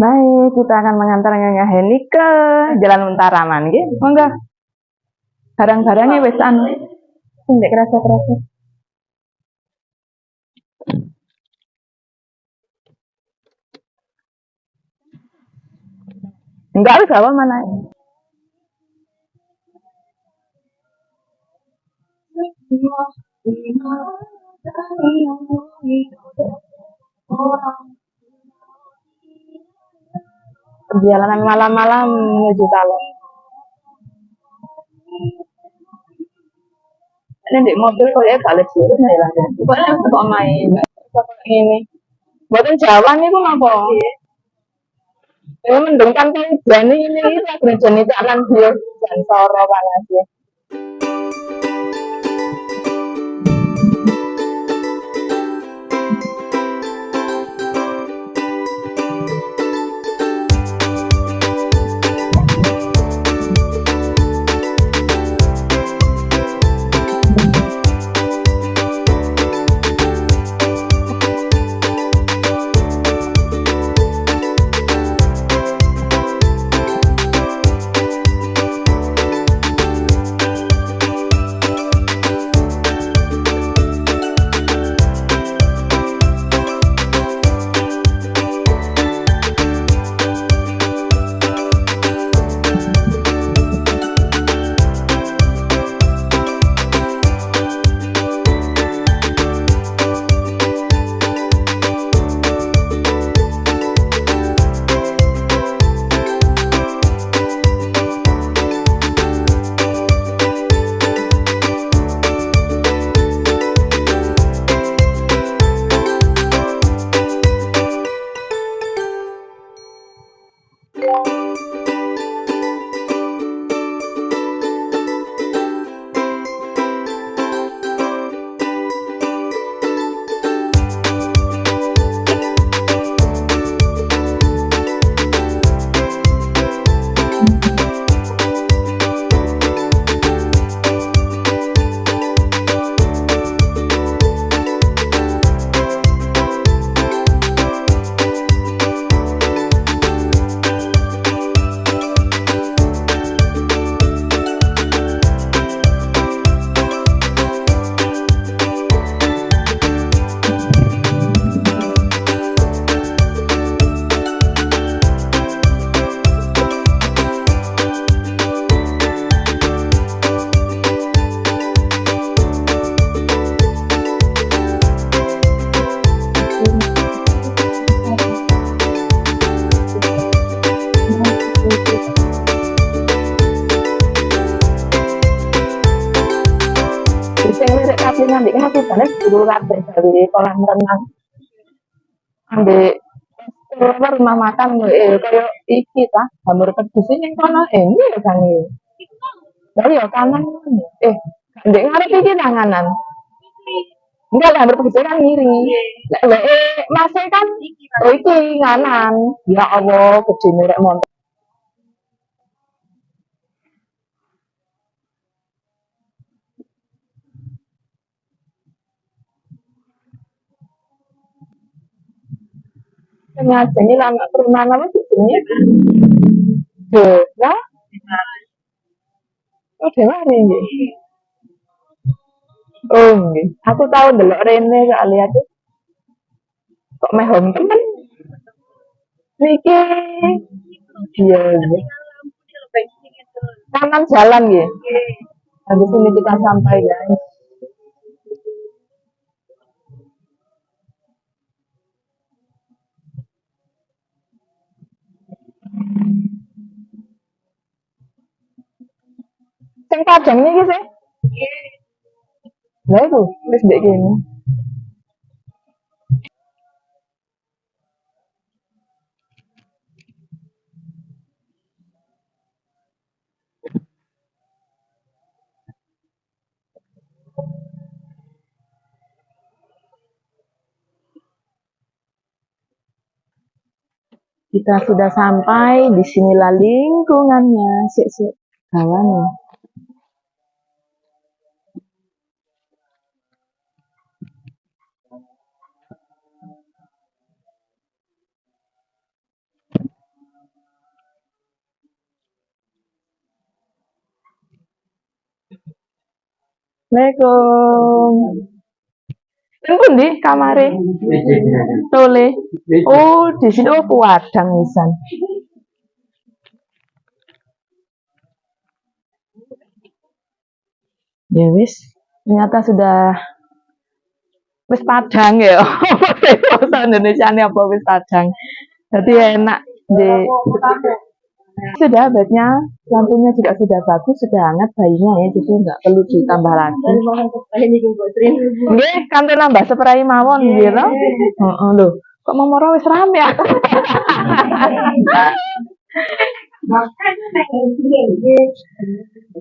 Baik, kita akan mengantar Nyonya Heni ke Jalan Muntaraman, nggih. Monggo. Barang-barangnya wis anu. Sing kerasa-kerasa. Enggak wis apa mana. Perjalanan malam-malam menuju Talon. Ini di mobil kok ya balik sih lah. Pokoknya kok main. Ini. Buatan Jawa nih pun apa? Ya mendung kan jani ini lagi jani akan biar jan soro panas ya. Nanti kan aku balik dulu kabeh dari kolam renang. Ambek rumah makan kayak iki ta, jamur pedus ning kono ini ya kan iki. Dari ya kanan. Ndek ngarep iki nanganan. Enggak jamur pedus kan ngiri. Lek masih kan oh iki nganan. Ya Allah, gedene rek montok. Ngajeni lama perumahan apa sih jenenge? Dewa? Oh, Dewa nggih. Oh, nggih. Aku tahu ndelok rene kali aku kok meh home temen. Niki iya. Kanan jalan nggih. Habis ini kita sampai guys. Sing Padang niki sih. Lah itu wis ndek kene. Kita sudah sampai, di sinilah lingkungannya, sik-sik kawan. Assalamualaikum. Ini pun di kamare. Tole. Oh, di sini oh Padang wisan. Ya wis, ternyata sudah wis Padang ya. Bahasa Indonesia ini apa wis Padang. Jadi enak di sudah bednya, lampunya juga sudah bagus, sudah hangat bayinya ya, jadi nggak perlu ditambah lagi. Nggih, kantor nambah spray mawon gitu. Heeh lho, kok Momoro wis rame ya.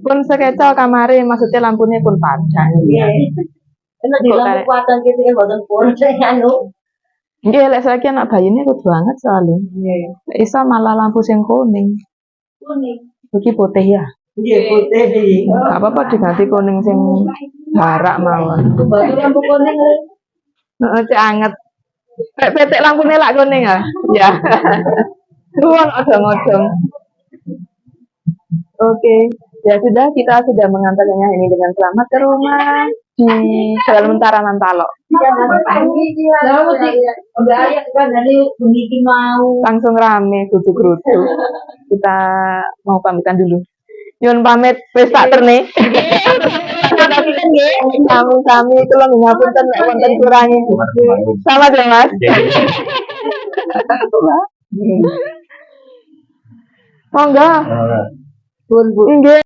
Pun sekecil kamare, maksudnya lampunya pun padang. Enak di lampu kuatan gitu kan boten pur anu. Nggih, lek saiki anak bayine kudu banget soalnya. Nggih. Iso malah lampu sing kuning. Kuning. Iki putih ya. Nggih, putih iki. Enggak apa-apa diganti kuning sing barak mawon. Baru lampu kuning. Heeh, cek anget. Pek petek lampune lak kuning ah. Ya. Ruang odong-odong. Oke, ya sudah kita sudah mengantarnya ini dengan selamat ke rumah di Jalan Mentara Mantalo. Langsung rame grutu-grutu. Kita mau pamitan dulu. Nyun pamit wis tak terne. Kami kula ngapunten nek wonten kurangi. Selamat ya, Mas. Monggo. Pun Bu. Nggih.